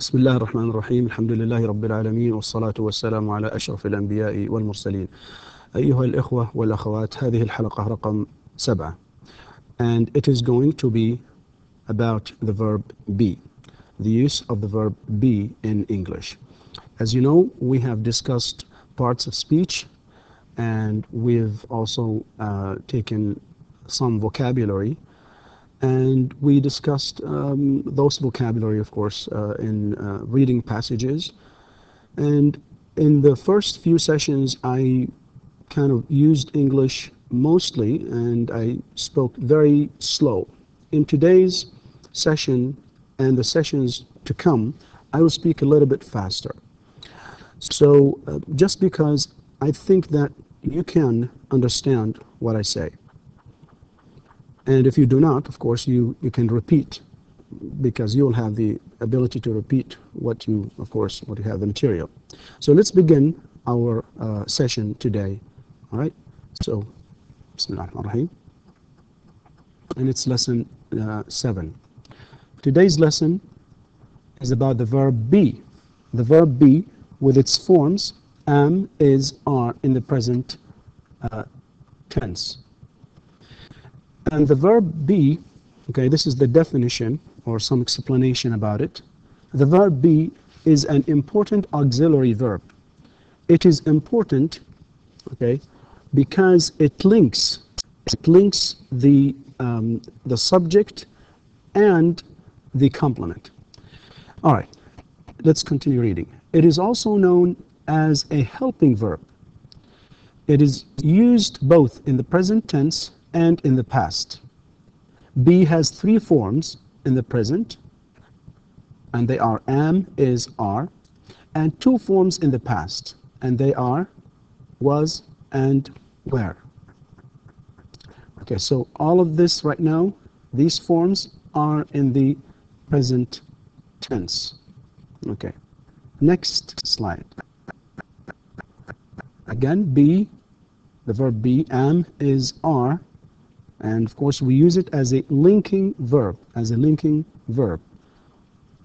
بسم الله الرحمن الرحيم. الحمد لله رب العالمين، والصلاة والسلام على أشرف الأنبياء والمرسلين. أيها الإخوة والأخوات، هذه الحلقة رقم 7 and it is going to be about the verb be, the use of the verb be in English. As you know, we have discussed parts of speech and we've also taken some vocabulary, and we discussed those vocabulary, of course, in reading passages. And in the first few sessions, I kind of used English mostly, and I spoke very slow. In today's session and the sessions to come, I will speak a little bit faster. So just because I think that you can understand what I say. And if you do not, of course, you can repeat, because you'll have the ability to repeat what you have the material. So let's begin our session today. All right? So, Bismillah ar-Rahman ar-Rahim. And it's lesson 7. Today's lesson is about the verb be. The verb be with its forms am, is, are in the present tense. And the verb be, okay, this is the definition or some explanation about it. The verb be is an important auxiliary verb. It is important, okay, because it links the subject and the complement. All right, let's continue reading. It is also known as a helping verb. It is used both in the present tense and in the past. Be has 3 forms in the present, and they are am, is, are, and 2 forms in the past, and they are was and were. Okay, so all of this right now, these forms are in the present tense. Okay, next slide. Again, be, the verb be, am, is, are, and of course we use it as a linking verb,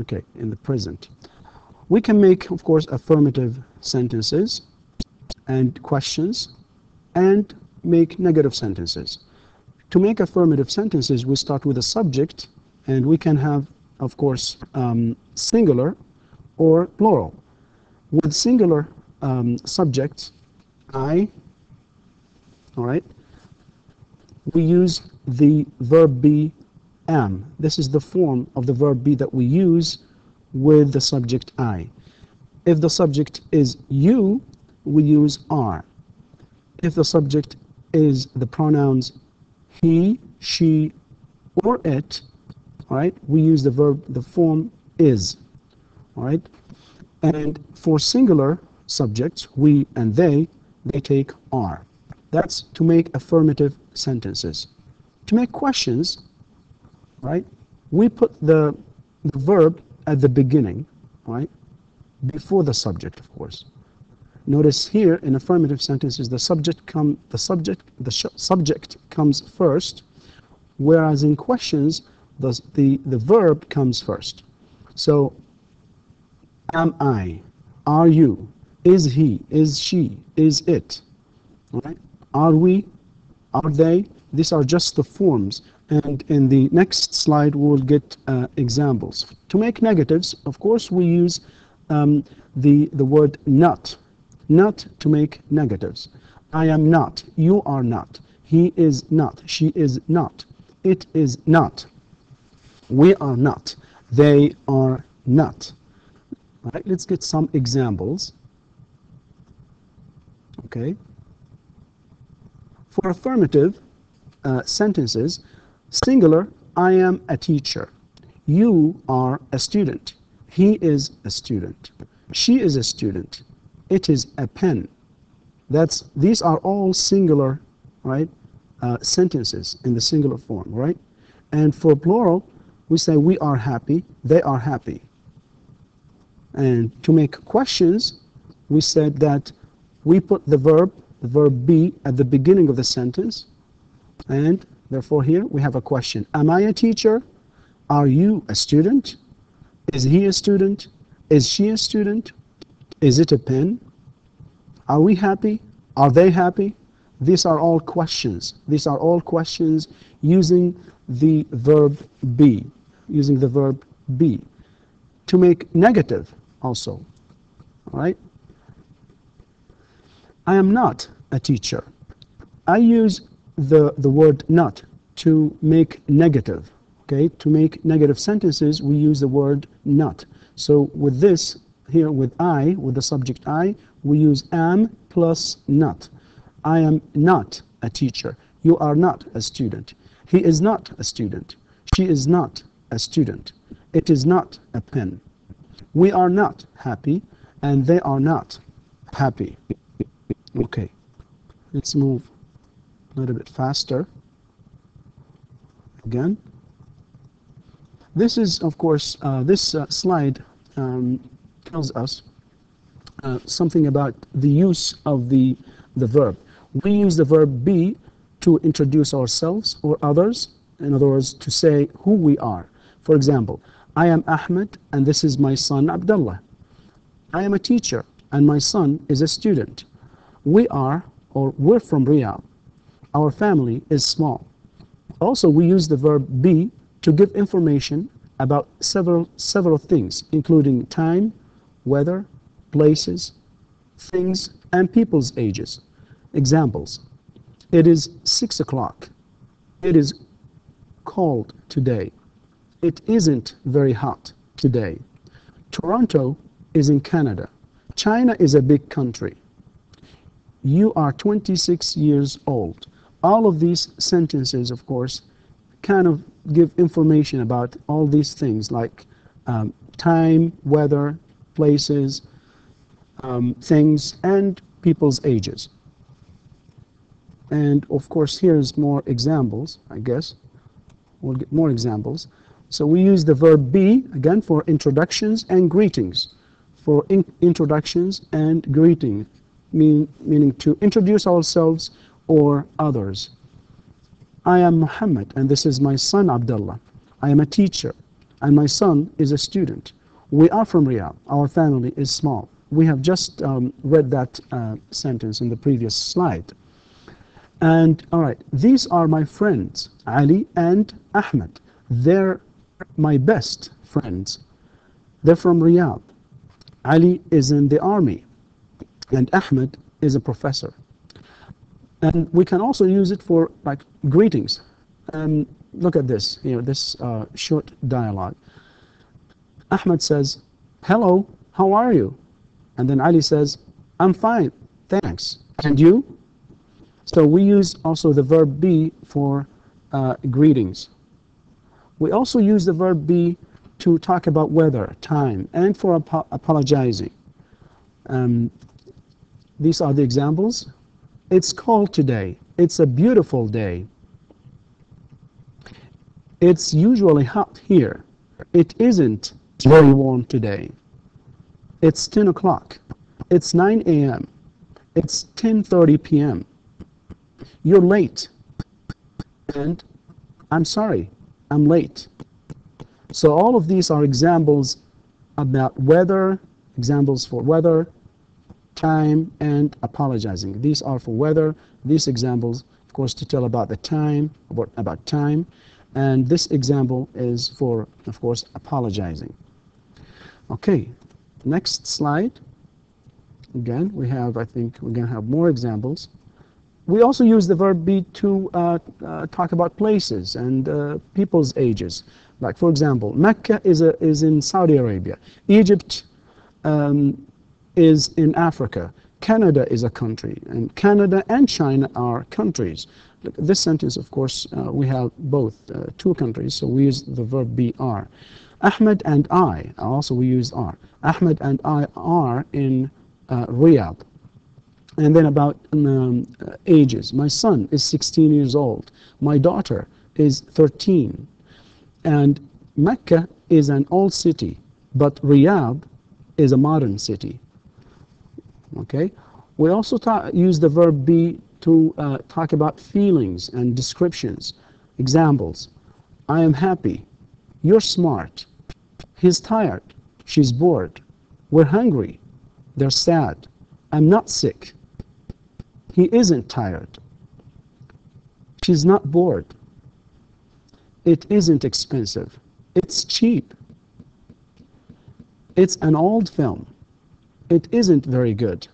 okay, in the present. We can make, of course, affirmative sentences and questions, and make negative sentences. To make affirmative sentences, we start with a subject, and we can have, of course, singular or plural. With singular subjects, I, all right, we use the verb be, am. This is the form of the verb be that we use with the subject I. If the subject is you, we use are. If the subject is the pronouns he, she, or it, all right, we use the form is. All right, and for singular subjects, we and they take are. That's to make affirmative sentences. To make questions, right, we put the verb at the beginning, right, before the subject, of course. Notice here in affirmative sentences, the subject comes first, whereas in questions, the verb comes first. So, am I? Are you? Is he? Is she? Is it? All right? Are we? Are they? These are just the forms, and in the next slide we'll get examples. To make negatives, of course, we use the word not to make negatives. I am not, you are not, he is not, she is not, it is not, we are not, they are not. All right, let's get some examples. Okay. For affirmative sentences, singular, I am a teacher. You are a student. He is a student. She is a student. It is a pen. These are all singular, right, sentences in the singular form, right? And for plural, we say we are happy, they are happy. And to make questions, we said that we put the verb be at the beginning of the sentence, and therefore here we have a question. Am I a teacher? Are you a student? Is he a student? Is she a student? Is it a pen? Are we happy? Are they happy? These are all questions. These are all questions using the verb be, using the verb be. To make negative also, all right? I am not a teacher. I use the word not to make negative, okay? To make negative sentences, we use the word not. So with this, here with I, with the subject I, we use am plus not. I am not a teacher. You are not a student. He is not a student. She is not a student. It is not a pen. We are not happy, and they are not happy. Okay, let's move a little bit faster. Again. This is, of course, this slide tells us something about the use of the verb. We use the verb be to introduce ourselves or others, in other words, to say who we are. For example, I am Ahmed and this is my son Abdullah. I am a teacher and my son is a student. We are, or we're from Riyadh. Our family is small. Also, we use the verb be to give information about several things, including time, weather, places, things, and people's ages. Examples. It is 6 o'clock. It is cold today. It isn't very hot today. Toronto is in Canada. China is a big country. You are 26 years old. All of these sentences, of course, kind of give information about all these things like time, weather, places, things, and people's ages. And of course, here's more examples, I guess. We'll get more examples. So we use the verb be, again, for introductions and greetings. For introductions and greeting, meaning to introduce ourselves or others. I am Muhammad, and this is my son Abdullah. I am a teacher, and my son is a student. We are from Riyadh. Our family is small. We have just read that sentence in the previous slide. And all right, these are my friends, Ali and Ahmed. They're my best friends. They're from Riyadh. Ali is in the army, and Ahmed is a professor. And we can also use it for like greetings. Look at this, this short dialogue. Ahmed says, hello, how are you? And then Ali says, I'm fine, thanks. And you? So we use also the verb be for greetings. We also use the verb be to talk about weather, time, and for apologizing. These are the examples. It's cold today. It's a beautiful day. It's usually hot here. It isn't very warm today. It's 10 o'clock. It's 9 a.m. It's 10:30 p.m. You're late. And I'm sorry, I'm late. So all of these are examples about weather, examples for weather, time, and apologizing. These are for weather. These examples, of course, to tell about the time, about time. And this example is for, of course, apologizing. Okay, next slide. Again, we have, I think, we're going to have more examples. We also use the verb be to talk about places and people's ages. Like, for example, Mecca is in Saudi Arabia. Egypt is in Africa. Canada is a country, and Canada and China are countries. Look, this sentence, of course, we have both, two countries, so we use the verb be are. Ahmed and I, also we use are. Ahmed and I are in Riyadh. And then about ages. My son is 16 years old. My daughter is 13. And Mecca is an old city, but Riyadh is a modern city. Okay? We also use the verb be to talk about feelings and descriptions. Examples. I am happy. You're smart. He's tired. She's bored. We're hungry. They're sad. I'm not sick. He isn't tired. She's not bored. It isn't expensive. It's cheap. It's an old film. It isn't very good.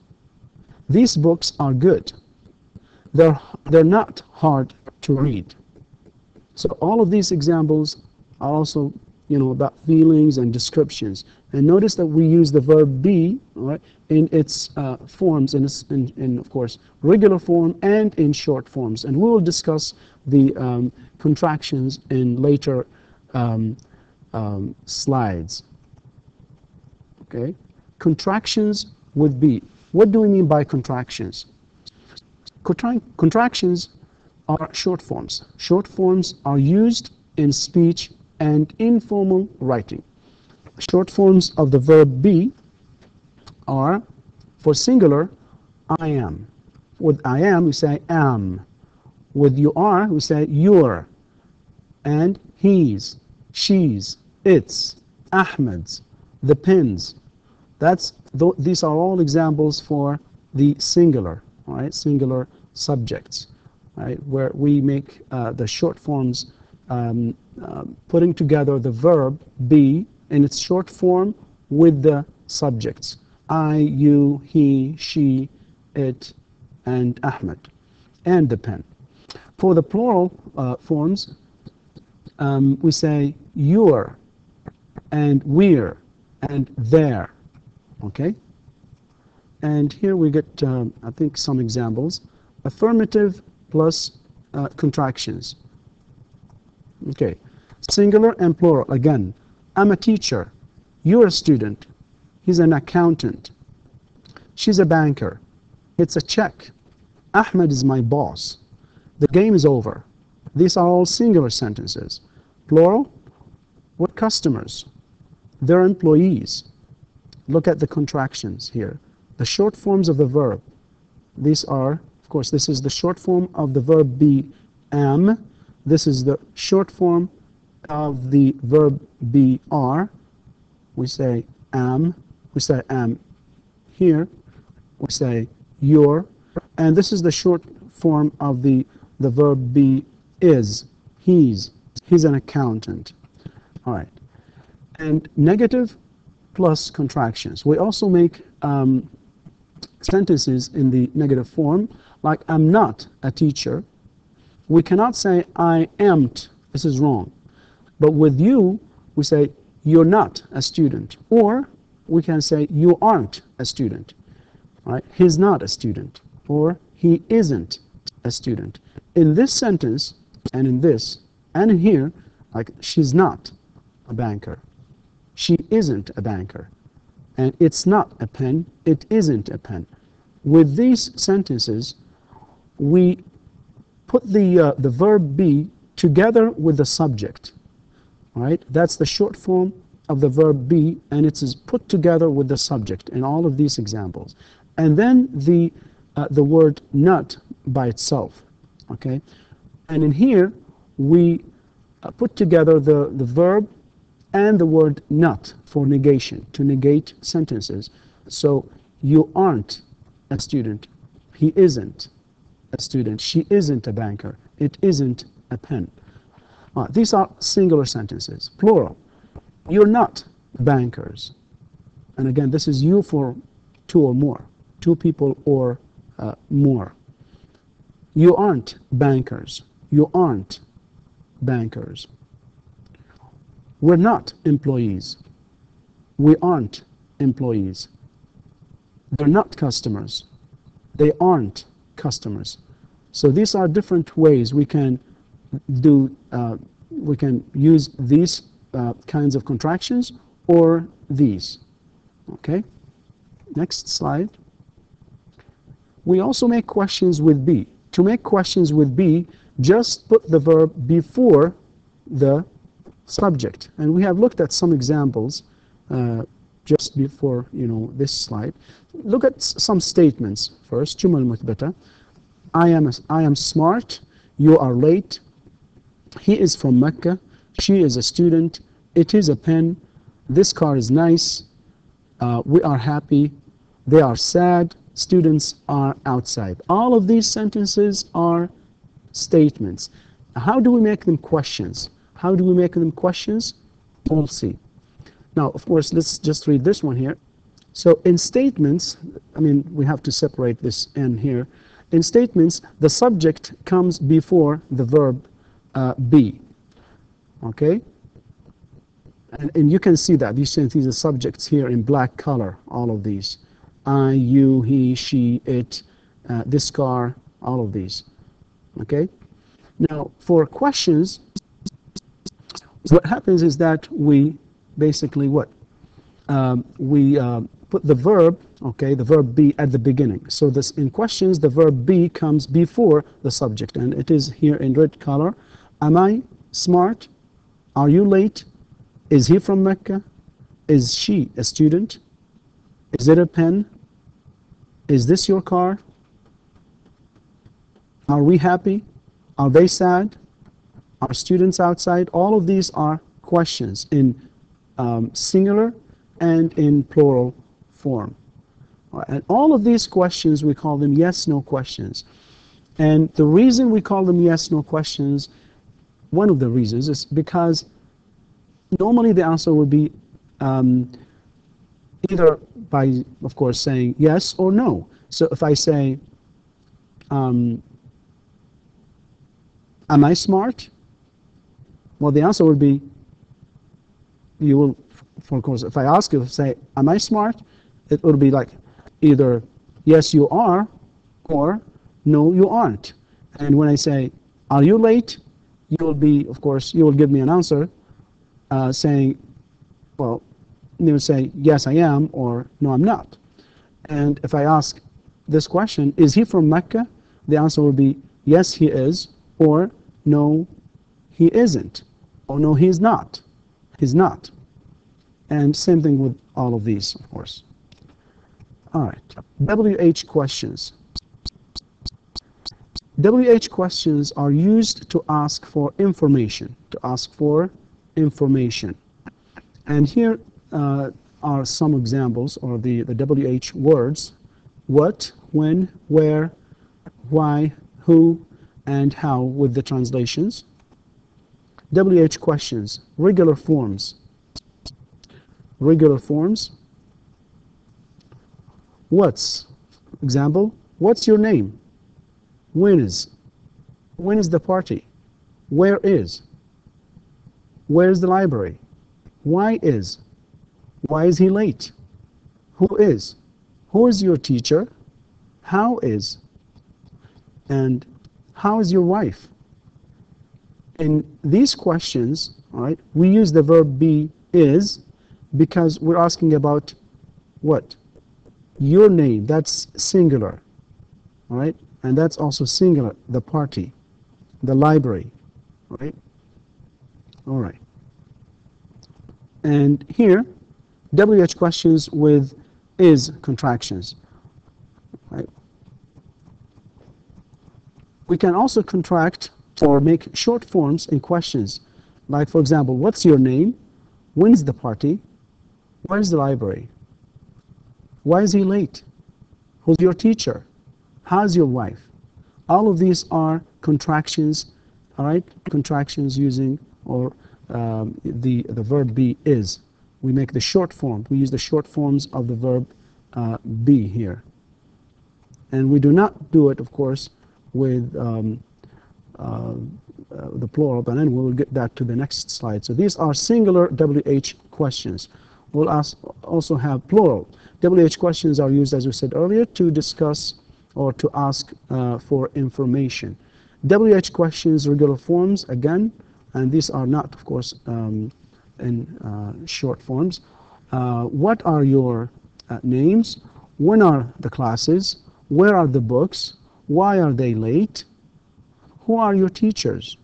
These books are good. They're not hard to read. So all of these examples are also, about feelings and descriptions. And notice that we use the verb be, right, in its forms, in of course regular form and in short forms. And we will discuss the contractions in later slides. Okay, contractions with be. What do we mean by contractions? Contractions are short forms. Short forms are used in speech and informal writing. Short forms of the verb be are, for singular, I am. With I am, we say am. With you are, we say you're. And he's, she's, it's, Ahmed's, the pens. These are all examples for the singular, right? Singular subjects, right? Where we make the short forms putting together the verb be in its short form with the subjects. I, you, he, she, it, and Ahmed, and the pen. For the plural forms, we say you're, and we're, and there. Okay? And here we get, I think, some examples. Affirmative plus contractions. Okay. Singular and plural. Again, I'm a teacher. You're a student. He's an accountant. She's a banker. It's a check. Ahmed is my boss. The game is over. These are all singular sentences. Plural, what customers? They're employees. Look at the contractions here. The short forms of the verb. These are, of course, this is the short form of the verb be, am. This is the short form of the verb be, are. We say am. We say am here. We say you're. And this is the short form of the verb be, is. He's an accountant. All right. And negative plus contractions. We also make sentences in the negative form, like I'm not a teacher. We cannot say I am't. This is wrong. But with you, we say you're not a student. Or we can say you aren't a student. Right? He's not a student. Or he isn't a student. In this sentence, and in this, and in here, like she's not a banker. She isn't a banker. And it's not a pen. It isn't a pen. With these sentences, we put the verb be together with the subject. Right? That's the short form of the verb be, and it is put together with the subject in all of these examples. And then the word not by itself. Okay? And in here, we put together the verb and the word not for negation, to negate sentences. So you aren't a student. He isn't a student. She isn't a banker. It isn't a pen. These are singular sentences. Plural. You're not bankers. And again, this is you for two or more. Two people or more. You aren't bankers. You aren't bankers. We're not employees. We aren't employees. They're not customers. They aren't customers. So these are different ways we can use these kinds of contractions or these. Okay? Next slide. We also make questions with be. To make questions with be, just put the verb before the subject. And we have looked at some examples just before this slide. Look at some statements first. جمل مثبتة. I am smart. You are late. He is from Mecca. She is a student. It is a pen. This car is nice. we are happy, they are sad, students are outside. All of these sentences are statements. How do we make them questions? How do we make them questions? We'll see. Now, of course, let's just read this one here. So in statements, I mean, we have to separate this in here. In statements, the subject comes before the verb be. Okay? And you can see that. You can see the subjects here in black color, all of these. I, you, he, she, it, this car, all of these. Okay? Now, for questions, what happens is that we basically what? We put the verb, okay, the verb be at the beginning. So this in questions, the verb be comes before the subject, and it is here in red color. Am I smart? Are you late? Is he from Mecca? Is she a student? Is it a pen? Is this your car? Are we happy? Are they sad? Are students outside? All of these are questions in singular and in plural form. And all of these questions, we call them yes-no questions. And the reason we call them yes-no questions, one of the reasons is because normally the answer would be either by, of course, saying yes or no. So if I say, am I smart? Well, the answer would be, you will, of course, if I ask you, say, am I smart? It would be like either yes, you are, or no, you aren't. And when I say, are you late? You will be, of course, you will give me an answer saying, well, you will say, yes, I am, or no, I'm not. And if I ask this question, is he from Mecca? The answer will be, yes, he is, or no, he isn't, or no, he's not. He's not. And same thing with all of these, of course. All right, WH questions. WH questions are used to ask for information, And here are some examples, or the WH words: what, when, where, why, who, and how, with the translations. WH questions, regular forms. What's, example, what's your name? When is the party? Where is the library? Why is he late? Who is your teacher? How is, and how is your wife? In these questions, all right, we use the verb be, is, because we're asking about what? Your name, that's singular, all right? And that's also singular, the party, the library, right? All right. And here, WH questions with is contractions, right? We can also contract or make short forms in questions, like, for example, what's your name? When's the party? Where's the library? Why is he late? Who's your teacher? How's your wife? All of these are contractions, all right? Contractions using, or the verb be is. We make the short form. We use the short forms of the verb be here. And we do not do it, of course, with the plural, but then we'll get that to the next slide. So these are singular WH questions. We'll also have plural. WH questions are used, as we said earlier, to discuss or to ask for information. WH questions, regular forms, again, and these are not, of course, in short forms. What are your names? When are the classes? Where are the books? Why are they late? Who are your teachers?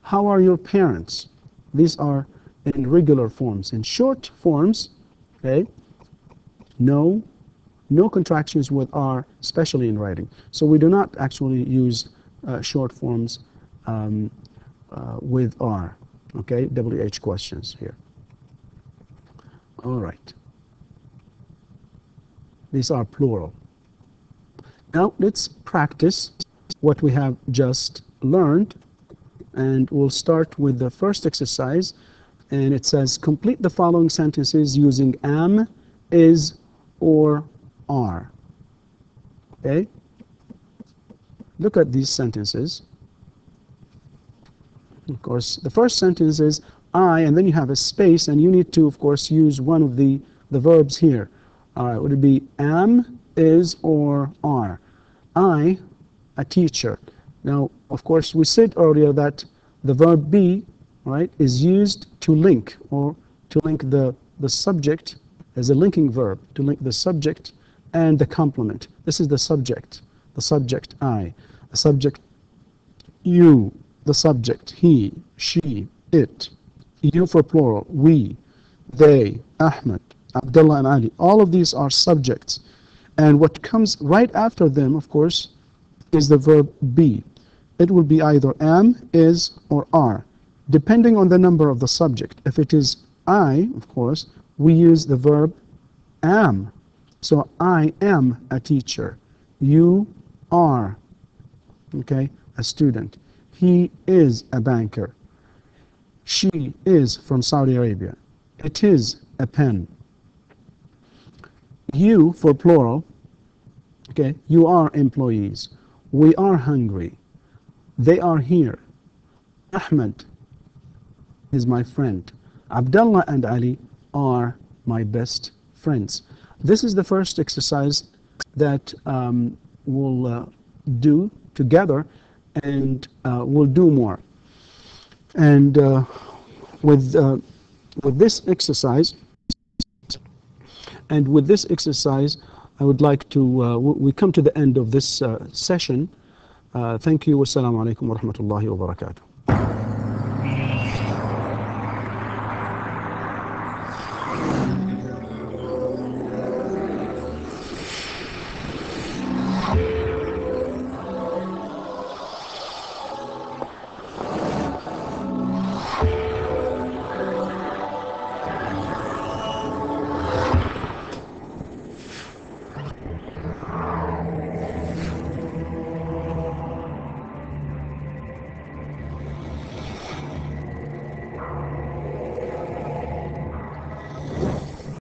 How are your parents? These are in regular forms. In short forms, okay, no contractions with are, especially in writing. So we do not actually use short forms with are, okay, WH questions here. All right. These are plural. Now let's practice what we have just learned, and we'll start with the first exercise, and it says complete the following sentences using am, is, or are. Okay? Look at these sentences. Of course, the first sentence is I, and then you have a space, and you need to, of course, use one of the verbs here. Would it be am, is, or are? I, a teacher. Now, of course, we said earlier that the verb be, right, is used to link, or to link the subject as a linking verb, to link the subject and the complement. This is the subject I, the subject you, the subject he, she, it, you for plural, we, they, Ahmed, Abdullah and Ali. All of these are subjects. And what comes right after them, of course, is the verb be. It will be either am, is, or are, depending on the number of the subject. If it is I, of course, we use the verb am. So I am a teacher. You are, okay, a student. He is a banker. She is from Saudi Arabia. It is a pen. You for plural, okay, you are employees. We are hungry. They are here. Ahmed is my friend. Abdullah and Ali are my best friends. This is the first exercise that we'll do together, and we'll do more. And with this exercise, I would like to, we come to the end of this session. Thank you. Wassalamu alaikum wa rahmatullahi wa barakatuh.